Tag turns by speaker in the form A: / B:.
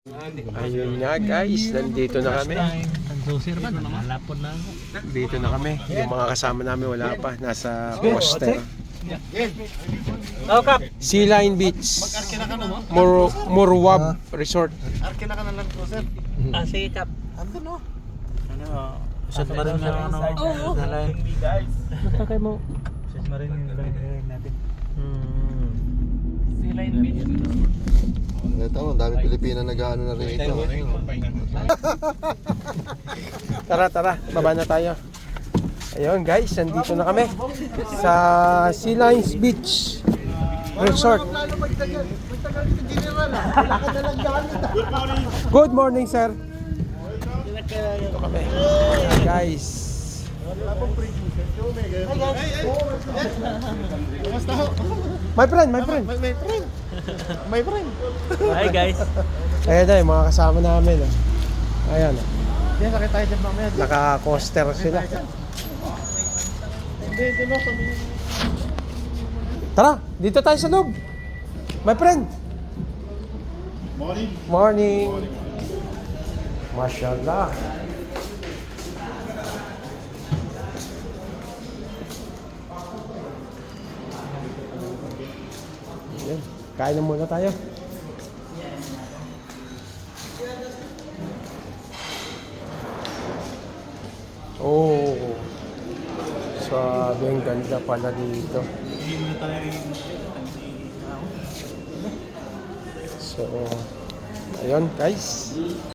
A: Ayun nga guys, nandito na kami. Dito na kami. Yung mga kasama namin wala pa. Nasa Coster. Sea Line Beach. Murwab Resort.
B: Arkina ka na lang po, sir.
C: Sige, Kap.
B: Andun, no?
C: Shot pa rin na ano. Basta kayo mo.
B: Shot mo rin yung line natin.
C: Sea Line Beach.
D: Ito, ang daming Pilipina nag-ano na rin ito.
A: Tara, baba na tayo. Ayun guys, nandito na kami sa Sea Lines Beach Resort. Good morning, sir. Dito kami. Guys. My friend.
C: Hi guys.
A: Ayan na yung mga kasama namin. Ayan.
B: Hindi, sakit tayo dyan mamaya.
A: Naka-coaster sila.
B: Hindi, no, kami.
A: Tara, dito tayo sa loob. My friend. Morning. Mashallah. Ayan, kain na muna tayo. Oh. Sabi, ang ganda pala dito. So, ayun guys.